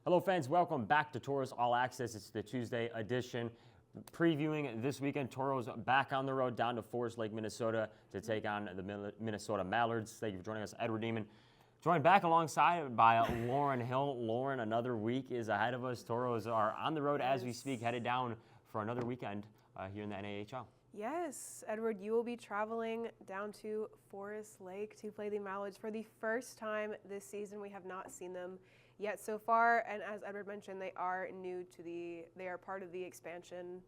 Hello fans, welcome back to Tauros All Access. It's the Tuesday edition. Previewing this weekend, Tauros back on the road down to Forest Lake, Minnesota to take on the Minnesota Mallards. Thank you for joining us, Edward Nieman. Joined back alongside by Lauren Hill. Lauren, another week is ahead of us. Tauros are on the road as we speak, headed down for another weekend here in the NAHL. Yes, Edward, you will be traveling down to Forest Lake to play the Mallards for the first time this season. We have not seen them yet so far, and as Edward mentioned, they are they are part of the expansion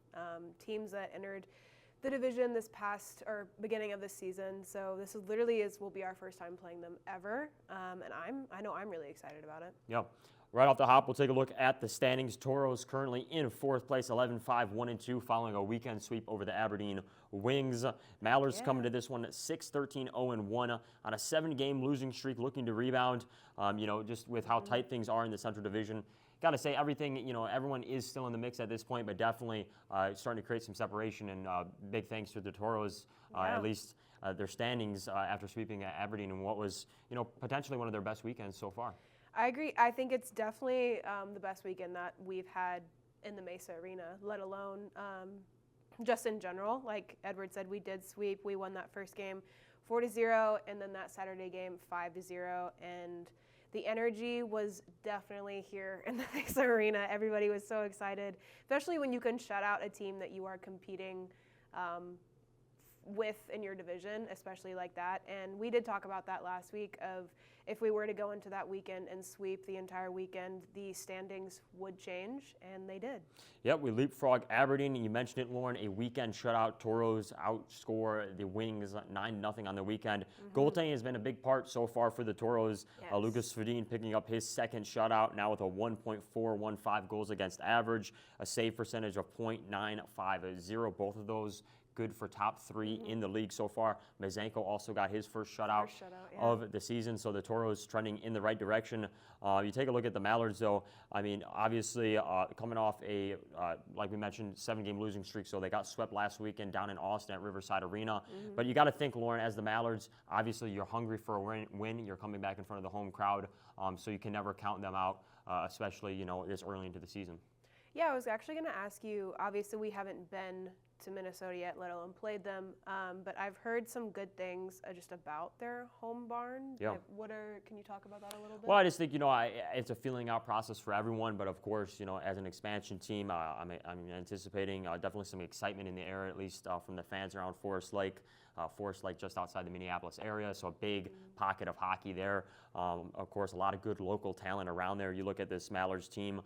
teams that entered the division this past or beginning of this season. So this will be our first time playing them ever, and I know I'm really excited about it. Yep. Right off the hop, we'll take a look at the standings. Tauros currently in fourth place, 11-5, 1-2, following a weekend sweep over the Aberdeen Wings. Mallards coming to this one at 6-13, 0-1 on a 7-game losing streak, looking to rebound. Just with how tight things are in the Central Division. Got to say, everyone is still in the mix at this point, but definitely starting to create some separation. And big thanks to the Tauros, at least their standings after sweeping Aberdeen in what was, potentially one of their best weekends so far. I agree. I think it's definitely the best weekend that we've had in the Mesa Arena, let alone just in general. Like Edward said, we did sweep. We won that first game 4-0, and then that Saturday game 5-0. And the energy was definitely here in the Mesa Arena. Everybody was so excited, especially when you can shut out a team that you are competing with in your division, especially like that. And we did talk about that last week of if we were to go into that weekend and sweep the entire weekend, the standings would change, and they did. Yep, we leapfrog Aberdeen, and you mentioned it, Lauren, a weekend shutout. Tauros outscore the Wings 9-0 on the weekend. Goaltending has been a big part so far for the Tauros. Yes. Lucas Fedin picking up his second shutout, now with a 1.415 goals against average, a save percentage of .950. Both of those good for top three in the league so far. Mazanko also got his first shutout of the season, so the Tauros trending in the right direction. You take a look at the Mallards, though. I mean, obviously coming off a, like we mentioned, 7-game losing streak, so they got swept last weekend down in Austin at Riverside Arena. But you got to think, Lauren, as the Mallards, obviously you're hungry for a win. You're coming back in front of the home crowd, so you can never count them out, especially this early into the season. Yeah, I was actually going to ask you, obviously we haven't been to Minnesota yet, let alone played them, but I've heard some good things just about their home barn. Yeah. Can you talk about that a little bit? Well, I just think, it's a feeling out process for everyone, but of course, as an expansion team, I'm anticipating definitely some excitement in the air, at least from the fans around Forest Lake. Forest Lake just outside the Minneapolis area, so a big pocket of hockey there. Of course, a lot of good local talent around there. You look at this Mallards team,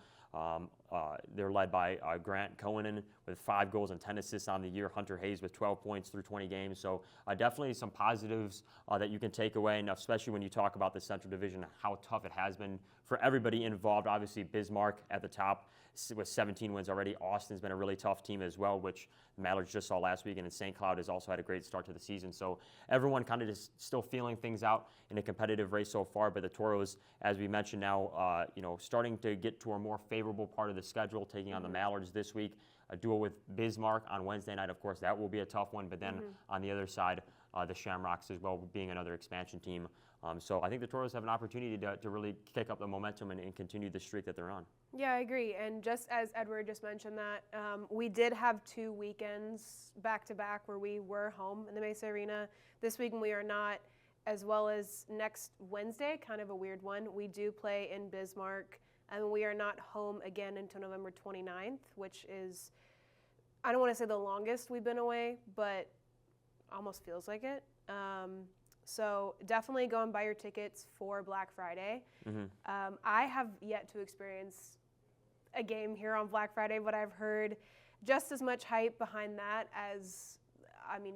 they're led by Grant Cohen with 5 goals and 10 assists on the year. Hunter Hayes with 12 points through 20 games. So definitely some positives that you can take away, and especially when you talk about the Central Division, how tough it has been for everybody involved. Obviously, Bismarck at the top with 17 wins already. Austin's been a really tough team as well, which Mallards just saw last week, and St. Cloud has also had a great start to the season. So everyone kind of just still feeling things out in a competitive race so far, but the Tauros, as we mentioned now, starting to get to a more favorable part of the schedule, taking on the Mallards this week. A duel with Bismarck on Wednesday night, of course, that will be a tough one, but then on the other side, the Shamrocks as well, being another expansion team. So I think the Tauros have an opportunity to really kick up the momentum and continue the streak that they're on. Yeah, I agree. And just as Edward just mentioned that, we did have 2 weekends back-to-back where we were home in the Mesa Arena. This weekend we are not, as well as next Wednesday, kind of a weird one. We do play in Bismarck, and we are not home again until November 29th, which is, I don't want to say the longest we've been away, but almost feels like it. So definitely go and buy your tickets for Black Friday. I have yet to experience a game here on Black Friday, but I've heard just as much hype behind that as,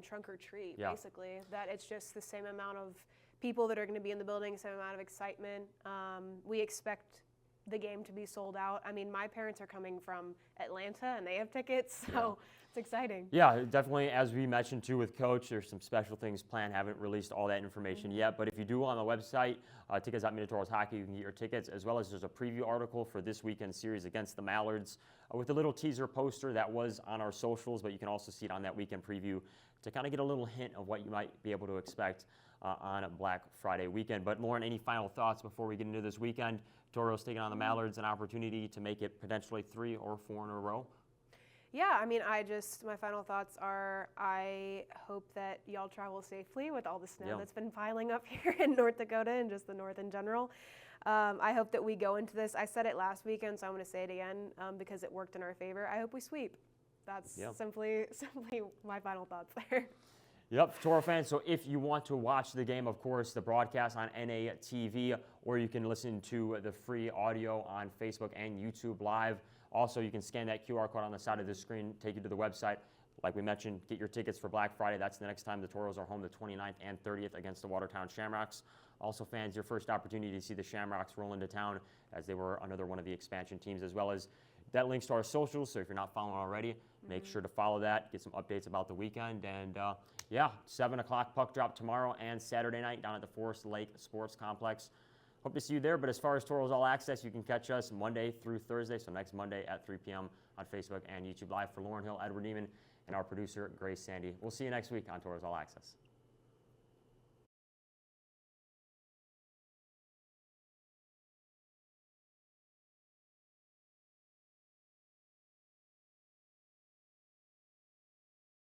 trunk or treat, basically. That it's just the same amount of people that are going to be in the building, same amount of excitement. We expect the game to be sold out. I mean, my parents are coming from Atlanta, and they have tickets, so it's exciting. Yeah, definitely. As we mentioned, too, with Coach, there's some special things planned. Haven't released all that information yet, but if you do on the website, tickets.Minotauros Hockey, you can get your tickets, as well as there's a preview article for this weekend series against the Mallards with a little teaser poster that was on our socials, but you can also see it on that weekend preview to kind of get a little hint of what you might be able to expect on a Black Friday weekend. But Lauren, any final thoughts before we get into this weekend? Tauros taking on the Mallards, an opportunity to make it potentially 3 or 4 in a row. Yeah, I mean, my final thoughts are I hope that y'all travel safely with all the snow that's been piling up here in North Dakota and just the North in general. I hope that we go into this. I said it last weekend, so I'm going to say it again because it worked in our favor. I hope we sweep. That's simply my final thoughts there. Yep, Toro fans, so if you want to watch the game, of course, the broadcast on NA TV, or you can listen to the free audio on Facebook and YouTube Live. Also, you can scan that QR code on the side of the screen, take you to the website. Like we mentioned, get your tickets for Black Friday. That's the next time the Toros are home, the 29th and 30th against the Watertown Shamrocks. Also, fans, your first opportunity to see the Shamrocks roll into town as they were another one of the expansion teams, as well as that links to our socials. So if you're not following already, make sure to follow that, get some updates about the weekend. And 7 o'clock puck drop tomorrow and Saturday night down at the Forest Lake Sports Complex. Hope to see you there. But as far as Tauros All Access, you can catch us Monday through Thursday, so next Monday at 3 p.m. on Facebook and YouTube Live. For Lauren Hill, Edward Nieman, and our producer, Grace Sandy. We'll see you next week on Tauros All Access.